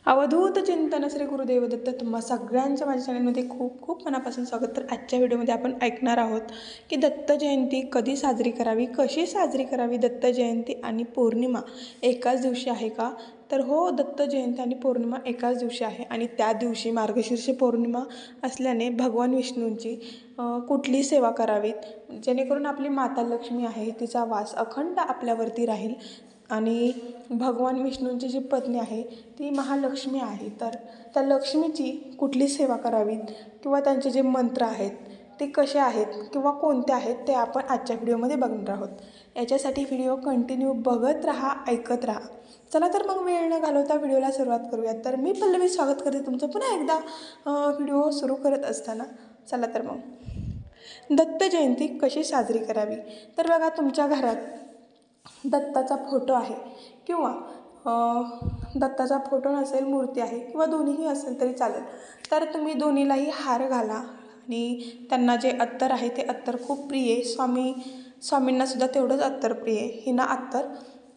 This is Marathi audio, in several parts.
अवधूत चिंतन श्री गुरुदेव दत्त तुम्हा सगळ्यांच्या माझ्या चॅनलमध्ये खूप खूप मनापासून स्वागत. तर आजच्या व्हिडिओमध्ये आपण ऐकणार आहोत की दत्त जयंती कधी साजरी करावी, कशी साजरी करावी. दत्त जयंती आणि पौर्णिमा एकाच दिवशी आहे का? तर हो, दत्त जयंती आणि पौर्णिमा एकाच दिवशी आहे आणि त्या दिवशी मार्गशीर्ष पौर्णिमा असल्याने भगवान विष्णूंची कुठली सेवा करावीत जेणेकरून आपली माता लक्ष्मी आहे तिचा वास अखंड आपल्यावरती राहील आणि भगवान विष्णूंची जी पत्नी आहे ती महालक्ष्मी आहे. तर त्या लक्ष्मीची कुठली सेवा करावीत किंवा त्यांचे जे मंत्र आहेत ते कसे आहेत किंवा कोणते आहेत ते आपण आजच्या व्हिडिओमध्ये बघणार आहोत. याच्यासाठी व्हिडिओ कंटिन्यू बघत राहा, ऐकत राहा. चला तर मग वेळ न घालवता व्हिडिओला सुरुवात करूयात. तर मी पल्लवी स्वागत करते तुमचं पुन्हा एकदा व्हिडिओ सुरू करत असताना. चला तर मग दत्त जयंती कशी साजरी करावी. तर बघा, तुमच्या घरात दत्ताचा फोटो आहे किंवा दत्ताचा फोटो नसेल, मूर्ती आहे किंवा दोन्हीही असेल तरी चालेल. तर तुम्ही दोन्हीलाही हार घाला आणि त्यांना जे अत्तर आहे ते अत्तर खूप प्रिय आहे. स्वामींनासुद्धा तेवढंच अत्तर प्रिय आहे, हिना अत्तर.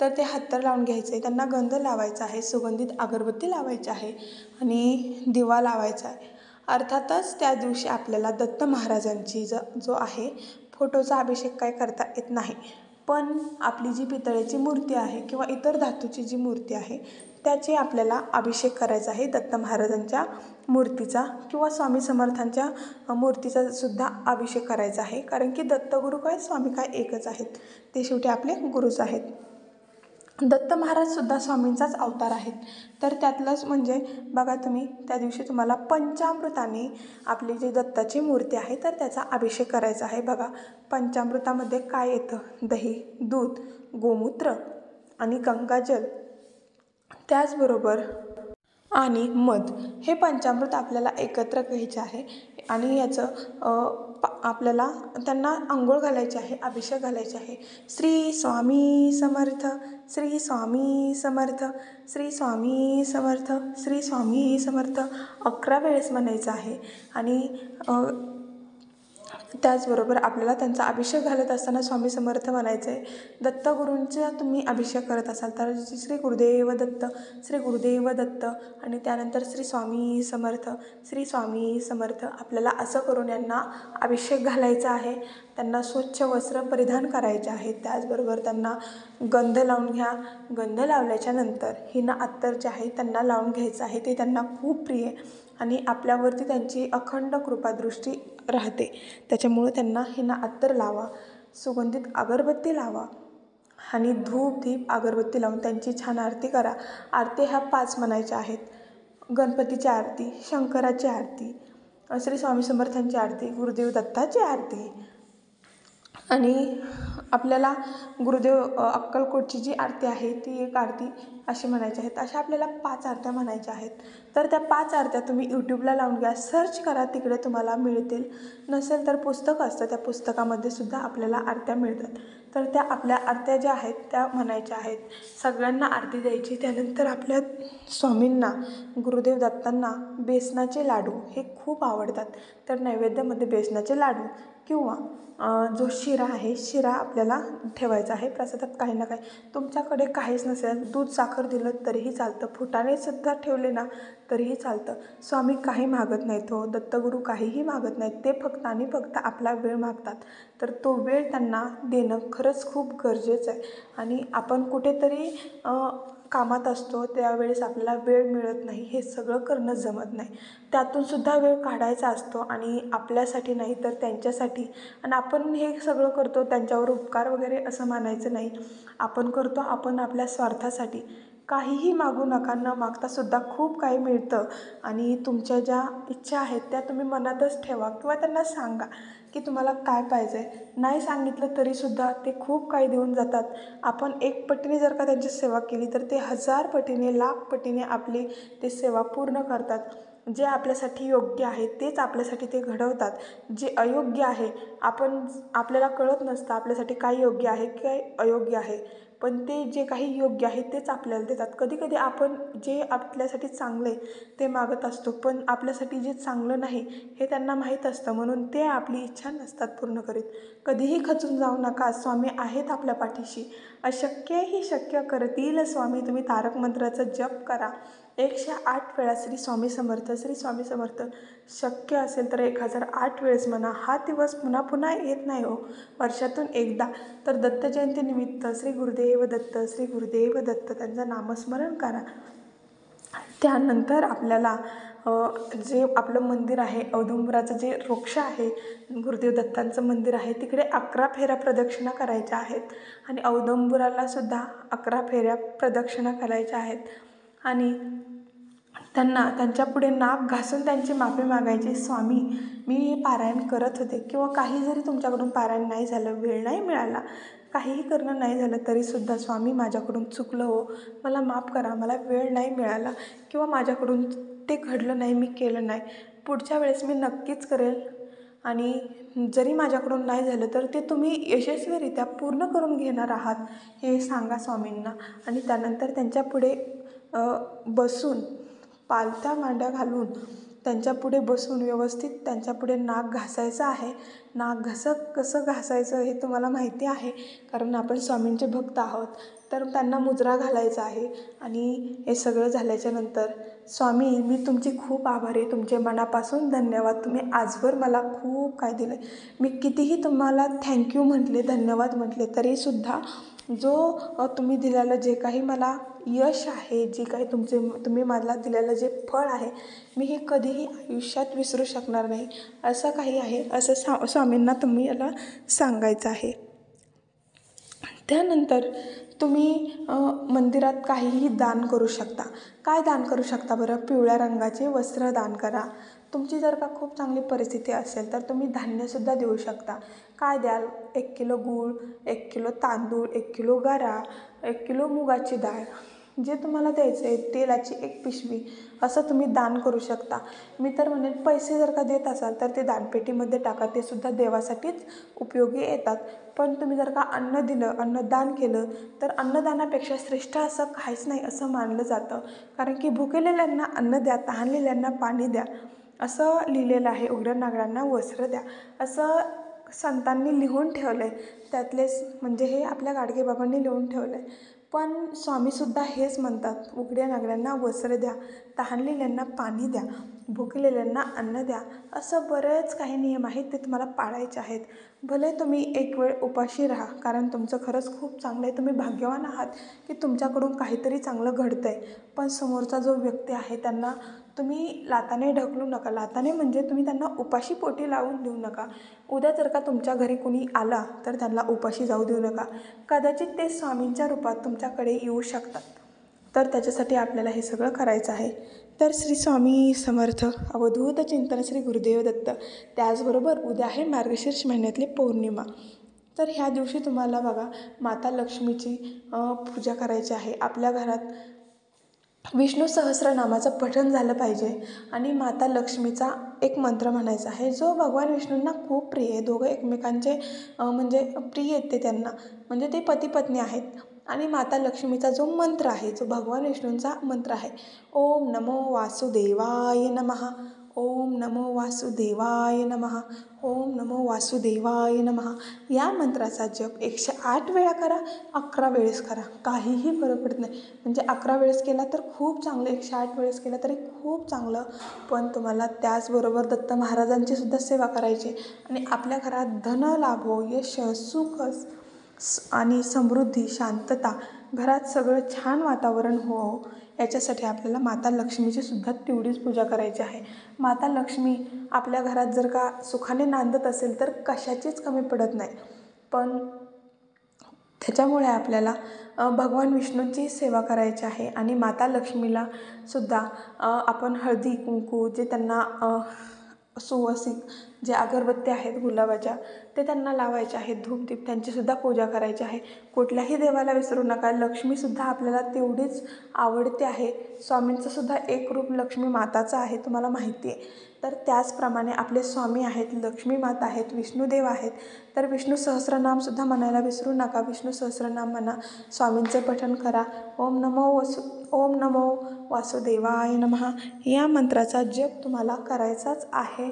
तर ते अत्तर लावून घ्यायचे, त्यांना गंध लावायचा आहे, सुगंधित अगरबत्ती लावायची आहे आणि दिवा लावायचा आहे. अर्थातच त्या दिवशी आपल्याला दत्त महाराजांची जो आहे फोटोचा अभिषेक काय करता येत नाही, पण आपली जी पितळेची मूर्ती आहे किंवा इतर धातूची जी मूर्ती आहे त्याची आपल्याला अभिषेक करायचा आहे. दत्त महाराजांच्या मूर्तीचा किंवा स्वामी समर्थांच्या मूर्तीचा सुद्धा अभिषेक करायचा आहे. कारण की दत्तगुरू काय, स्वामी काय एकच आहेत, ते शेवटी आपले गुरुच आहेत. दत्त महाराजसुद्धा स्वामींचाच अवतार आहेत. तर त्यातलंच म्हणजे बघा, तुम्ही त्या दिवशी तुम्हाला पंचामृताने आपली जी दत्ताची मूर्ती आहे तर त्याचा अभिषेक करायचा आहे. बघा, पंचामृतामध्ये काय येतं? दही, दूध, गोमूत्र आणि गंगाजल, त्याचबरोबर आणि मध, हे पंचामृत आपल्याला एकत्र घ्यायचे आहे आणि याचं आपल्याला त्यांना आंघोळ घालायची आहे, अभिषेक घालायचे आहे. श्री स्वामी समर्थ, श्री स्वामी समर्थ, श्री स्वामी समर्थ, श्री स्वामी समर्थ 11 वेळेस म्हणायचं आहे. आणि त्याचबरोबर आपल्याला त्यांचा अभिषेक घालत असताना स्वामी समर्थ म्हणायचं आहे. दत्तगुरूंचा तुम्ही अभिषेक करत असाल तर श्री गुरुदेव दत्त, श्री गुरुदेव दत्त आणि त्यानंतर श्री स्वामी समर्थ, श्री स्वामी समर्थ, आपल्याला असं करून यांना अभिषेक घालायचा आहे. त्यांना स्वच्छ वस्त्र परिधान करायचे आहे. त्याचबरोबर त्यांना गंध लावून घ्या. गंध लावल्याच्या नंतर हिना अत्तर जे आहे त्यांना लावून घ्यायचं आहे. ते त्यांना खूप प्रिय आणि आपल्यावरती त्यांची अखंड कृपादृष्टी राहते. त्याच्यामुळं त्यांना हिना अत्तर लावा, सुगंधित अगरबत्ती लावा आणि धूप दीप अगरबत्ती लावून त्यांची छान आरती करा. आरती ह्या 5 म्हणायच्या आहेत. गणपतीची आरती, शंकराची आरती, श्री स्वामी समर्थांची आरती, गुरुदेव दत्ताची आरती आणि आपल्याला गुरुदेव अक्कलकोटची जी आरती आहे ती एक आरती अशी म्हणायची आहेत. अशा आपल्याला 5 आरत्या म्हणायच्या आहेत. तर त्या 5 आरत्या तुम्ही यूट्यूबला लावून घ्या, सर्च करा, तिकडे तुम्हाला मिळतील. नसेल तर पुस्तक असतं, त्या पुस्तकामध्ये सुद्धा आपल्याला आरत्या मिळतात. तर त्या आपल्या आरत्या ज्या आहेत त्या म्हणायच्या आहेत. सगळ्यांना आरती द्यायची. त्यानंतर आपल्या स्वामींना, गुरुदेव दत्तांना बेसनाचे लाडू हे खूप आवडतात. तर नैवेद्यामध्ये बेसनाचे लाडू किंवा जो शिरा आहे, शिरा आपल्याला ठेवायचा आहे प्रसादात. काही ना काही, तुमच्याकडे काहीच नसेल, दूध साखर दिलं तरीही चालतं, फुटाणे सुद्धा ठेवले ना तरीही चालतं. स्वामी काही मागत नाहीत हो, दत्तगुरू काहीही मागत नाहीत. ते फक्त आणि फक्त आपला वेळ मागतात. तर तो वेळ त्यांना देणं खरंच खूप गरजेचं आहे. आणि आपण कुठेतरी कामात असतो, त्यावेळेस आपल्याला वेळ मिळत नाही, हे सगळं करणं जमत नाही. त्यातून सुद्धा वेळ काढायचा असतो आणि आपल्यासाठी नाही तर त्यांच्यासाठी. आणि आपण हे सगळं करतो त्यांच्यावर उपकार वगैरे असं मानायचं नाही. आपण करतो आपण आपल्या स्वार्थासाठी. काहीही मागू नका, न मागतासुद्धा खूप काही मिळतं. आणि तुमच्या ज्या इच्छा आहेत त्या तुम्ही मनातच ठेवा किंवा त्यांना सांगा की तुम्हाला काय पाहिजे. नाही सांगितलं तरीसुद्धा ते खूप काही देऊन जातात. आपण 1 पटीने जर का त्यांची सेवा केली तर ते 1000 पटीने, लाख पटीने आपली ते सेवा पूर्ण करतात. जे आपल्यासाठी योग्य आहे तेच आपल्यासाठी ते घडवतात. जे अयोग्य आहे, आपल्याला कळत नसतं आपल्यासाठी काय योग्य आहे काय अयोग्य आहे, पण ते जे काही योग्य आहे तेच आपल्याला देतात. कधी कधी आपण जे आपल्यासाठी चांगलं आहे ते मागत असतो, पण आपल्यासाठी जे चांगलं नाही हे त्यांना माहीत असतं, म्हणून ते आपली इच्छा नसतात पूर्ण करीत. कधीही खचून जाऊ नका, स्वामी आहेत आपल्या पाठीशी. अशक्य ही शक्य करतील स्वामी. तुम्ही तारक मंत्राचा जप करा, 108 वेळा श्री स्वामी समर्थ, श्री स्वामी समर्थ. शक्य असेल तर 1008 वेळेस म्हणा. हा दिवस पुन्हा पुन्हा येत नाही हो, वर्षातून एकदा. तर दत्त जयंतीनिमित्त श्री गुरुदेव दत्त, श्री गुरुदेव दत्त त्यांचं नामस्मरण करा. त्यानंतर आपल्याला जे आपलं मंदिर आहे, औदुंबराचं जे वृक्ष आहे, गुरुदेव दत्तांचं मंदिर आहे, तिकडे 11 फेऱ्या प्रदक्षिणा करायच्या आहेत. आणि औदुंबराला सुद्धा 11 फेऱ्या प्रदक्षिणा करायच्या आहेत. आणि त्यांच्यापुढे नाक घासून त्यांची माफी मागायची. स्वामी, मी हे पारायण करत होते, किंवा काही जरी तुमच्याकडून पारायण नाही झालं, वेळ नाही मिळाला, काहीही करणं नाही झालं तरीसुद्धा, स्वामी माझ्याकडून चुकलं हो, मला माफ करा, मला वेळ नाही मिळाला, किंवा माझ्याकडून ते घडलं नाही, मी केलं नाही, पुढच्या वेळेस मी नक्कीच करेल. आणि जरी माझ्याकडून नाही झालं तर ते तुम्ही यशस्वीरित्या पूर्ण करून घेणार आहात हे सांगा स्वामींना. आणि त्यानंतर त्यांच्यापुढे बसून, पालथ्या मांड्या घालून त्यांच्यापुढे बसून व्यवस्थित त्यांच्यापुढे नाक घासायचं आहे. नाक कसं घासायचं हे तुम्हाला माहिती आहे, कारण आपण स्वामींचे भक्त आहोत. तर त्यांना मुजरा घालायचा आहे. आणि हे सगळं झाल्याच्या नंतर, स्वामी मी तुमची खूप आभारी आहे, तुमचे मनापासून धन्यवाद, तुम्ही आजवर मला खूप काय दिलं आहे. मी कितीही तुम्हाला थँक्यू म्हटले, धन्यवाद म्हटले, तरीसुद्धा जो तुम्ही दिलेलं जे काही मला यश आहे, जे काही तुम्ही मला दिलेलं जे फळ आहे, मी हे कधीही आयुष्यात विसरू शकणार नाही, असं काही आहे, असं स्वामींना तुम्ही याला सांगायचं आहे. त्यानंतर तुम्ही मंदिरात काहीही दान करू शकता. काय दान करू शकता बरं? पिवळ्या रंगाचे वस्त्र दान करा. तुमची जर का खूप चांगली परिस्थिती असेल तर तुम्ही धान्यसुद्धा देऊ शकता. काय द्याल? 1 किलो गूळ, 1 किलो तांदूळ, 1 किलो गरा, 1 किलो मुगाची डाळ, जे तुम्हाला द्यायचं आहे, तेलाची 1 पिशवी, असं तुम्ही दान करू शकता. मी तर म्हणेन पैसे जर का देत असाल तर ते दानपेटीमध्ये टाका, ते सुद्धा देवासाठीच उपयोगी येतात. पण तुम्ही जर का अन्न दिलं, अन्नदान केलं, तर अन्नदानापेक्षा श्रेष्ठ असं काहीच नाही असं मानलं जातं. कारण की भुकेलेल्यांना अन्न द्या, तहानलेल्यांना पाणी द्या, असं लिहिलेलं आहे. उघड्या नागरांना वस्त्र द्या, असं संतांनी लिहून ठेवलं आहे. त्यातलेच म्हणजे हे आपल्या गाडगेबाबांनी लिहून ठेवलं आहे. पण स्वामीसुद्धा हेच म्हणतात, उघड्या नागरांना वस्त्र द्या, तहानलेल्यांना पाणी द्या, भुकेलेल्यांना अन्न द्या. असं बरेच काही नियम आहेत, ते तुम्हाला पाळायचे आहेत. भले तुम्ही एक वेळ उपाशी राहा, कारण तुमचं खरंच खूप चांगलं आहे, तुम्ही भाग्यवान आहात की तुमच्याकडून काहीतरी चांगलं घडतं आहे. पण समोरचा जो व्यक्ती आहे त्यांना तुम्ही लाताने ढकलू नका. लाताने म्हणजे तुम्ही त्यांना उपाशी पोटी लावून देऊ नका. उद्या जर का तुमच्या घरी कोणी आला तर त्यांना उपाशी जाऊ देऊ नका. कदाचित ते स्वामींच्या रूपात तुमच्याकडे येऊ शकतात. तर त्याच्यासाठी आपल्याला हे सगळं करायचं आहे. तर श्री स्वामी समर्थ. अवधूत चिंतन श्री गुरुदेव दत्त. त्याचबरोबर उद्या आहे मार्गशीर्ष महिन्यातली पौर्णिमा. तर ह्या दिवशी तुम्हाला बघा माता लक्ष्मीची पूजा करायची आहे. आपल्या घरात विष्णू सहस्रनामाचं पठण झालं पाहिजे. आणि माता लक्ष्मीचा एक मंत्र म्हणायचा आहे, जो भगवान विष्णूंना खूप प्रिय आहे. दोघं एकमेकांचे म्हणजे प्रिय आहेत ते त्यांना, म्हणजे ते पती पत्नी आहेत. आणि माता लक्ष्मीचा जो मंत्र आहे, जो भगवान विष्णूंचा मंत्र आहे, ओम नमो वासुदेवाय नमः, ओम नमो वासुदेवाय नमः, ओम नमो वासुदेवाय नमः. या मंत्राचा जप 108 वेळा करा, 11 वेळेस करा, काहीही फरक पडत नाही. म्हणजे 11 वेळेस केला तर खूप चांगलं, 108 वेळेस केला तरी खूप चांगलं. पण तुम्हाला त्याचबरोबर दत्त महाराजांची सुद्धा सेवा करायची. आणि आपल्या घरात धन लाभो, यश, सुख आणि समृद्धी, शांतता, घरात सगळं छान वातावरण हो, याच्यासाठी आपल्याला माता लक्ष्मीची सुद्धा तेवढीच पूजा करायची आहे. माता लक्ष्मी आपल्या घरात जर का सुखाने नांदत असेल तर कशाचीच कमी पडत नाही. पण त्याच्यामुळे आपल्याला भगवान विष्णूंची सेवा करायची आहे. आणि माता लक्ष्मीला सुद्धा आपण हळदी कुंकू, जे त्यांना सुवासिक जे अगरबत्ती आहेत गुलाबाच्या, ते त्यांना लावायचे आहेत. धूपदीप त्यांचीसुद्धा पूजा करायची आहे. कुठल्याही देवाला विसरू नका. लक्ष्मीसुद्धा आपल्याला तेवढीच आवडते आहे. स्वामींचंसुद्धा एक रूप लक्ष्मी माताचं आहे, तुम्हाला माहिती आहे. तर त्याचप्रमाणे आपले स्वामी आहेत, लक्ष्मी माता आहेत, विष्णुदेव आहेत. तर विष्णू सहस्रनामसुद्धा म्हणायला विसरू नका. विष्णू सहस्रनाम म्हणा, स्वामींचे पठण करा. ओम नमो वासुदेवाय नमः या मंत्राचा जप तुम्हाला करायचाच आहे.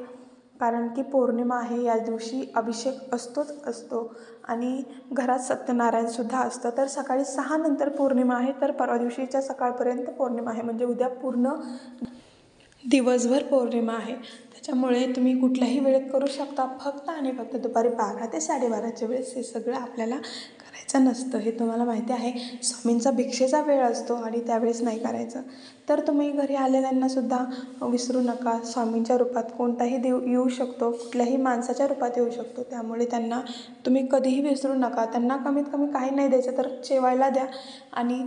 कारण की पौर्णिमा आहे, या दिवशी अभिषेक असतो आणि घरात सत्यनारायणसुद्धा असतं. तर सकाळी 6 नंतर पौर्णिमा आहे, तर परवा दिवशीच्या सकाळपर्यंत पौर्णिमा आहे, म्हणजे उद्या पूर्ण दिवसभर पौर्णिमा आहे. त्याच्यामुळे तुम्ही कुठल्याही वेळेत करू शकता, फक्त आणि फक्त दुपारी 12 ते 12:30च्या वेळेस हे सगळं आपल्याला करायचं नसतं. हे तुम्हाला माहिती आहे. स्वामींचा भिक्षेचा वेळ असतो आणि त्यावेळेस नाही करायचं. तर तुम्ही घरी आलेल्यांनासुद्धा विसरू नका. स्वामींच्या रूपात कोणताही देव येऊ शकतो, कुठल्याही माणसाच्या रूपात येऊ शकतो. त्यामुळे त्यांना तुम्ही कधीही विसरू नका. त्यांना कमीत कमी काही नाही द्यायचं तर जेवायला द्या आणि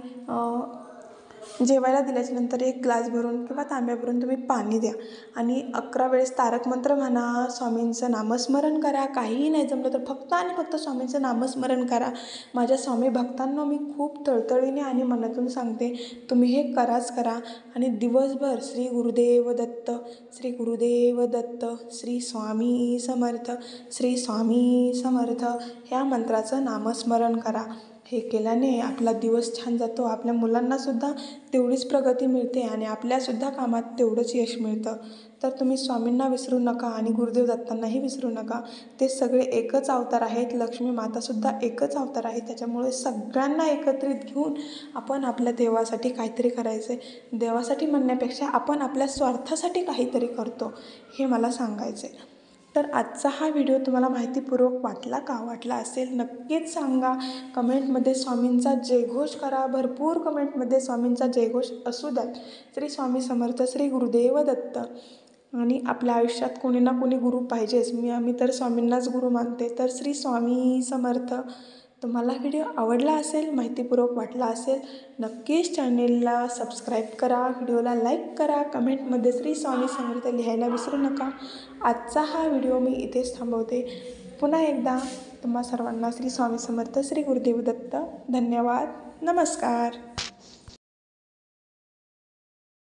जेवायला दिल्याच्यानंतर एक ग्लास भरून किंवा तांब्या भरून तुम्ही पाणी द्या आणि 11 वेळेस तारक मंत्र म्हणा, स्वामींचं नामस्मरण करा. काहीही नाही जमलं तर फक्त आणि फक्त स्वामींचं नामस्मरण करा. माझ्या स्वामी भक्तांना मी खूप तळतळीने आणि मनातून सांगते, तुम्ही हे कराच करा आणि दिवसभर श्री गुरुदेव दत्त, श्री गुरुदेव दत्त, श्री स्वामी समर्थ, श्री स्वामी समर्थ ह्या मंत्राचं नामस्मरण करा. हे केल्याने आपला दिवस छान जातो. आपल्या मुलांनासुद्धा तेवढीच प्रगती मिळते आणि आपल्यासुद्धा कामात तेवढंच यश मिळतं. तर तुम्ही स्वामींना विसरू नका आणि गुरुदेव दत्तांनाही विसरू नका. ते सगळे एकच अवतार आहेत. लक्ष्मी मातासुद्धा एकच अवतार आहे. त्याच्यामुळे सगळ्यांना एकत्रित घेऊन आपण आपल्या देवासाठी काहीतरी करायचं आहे. देवासाठी म्हणण्यापेक्षा आपण आपल्या स्वार्थासाठी काहीतरी करतो, हे मला सांगायचं आहे. तर आजचा हा व्हिडिओ तुम्हाला माहितीपूर्वक वाटला का? वाटला असेल नक्कीच सांगा. कमेंटमध्ये स्वामींचा जयघोष करा. भरपूर कमेंटमध्ये स्वामींचा जयघोष असू द्यात. श्री स्वामी समर्थ, श्री गुरुदेव दत्त. आणि आपल्या आयुष्यात कोणी ना कोणी गुरु पाहिजेच. आम्ही तर स्वामींनाच गुरु मानते. तर श्री स्वामी समर्थ. तुम्हाला व्हिडिओ आवडला असेल, माहितीपूर्वक वाटला असेल, नक्कीच चॅनेलला सबस्क्राईब करा, व्हिडिओला लाईक करा, कमेंटमध्ये श्री स्वामी समर्थ लिहायला विसरू नका. आजचा हा व्हिडिओ मी इथेच थांबवते. पुन्हा एकदा तुम्हा सर्वांना श्री स्वामी समर्थ, श्री गुरुदेव दत्त. धन्यवाद. नमस्कार.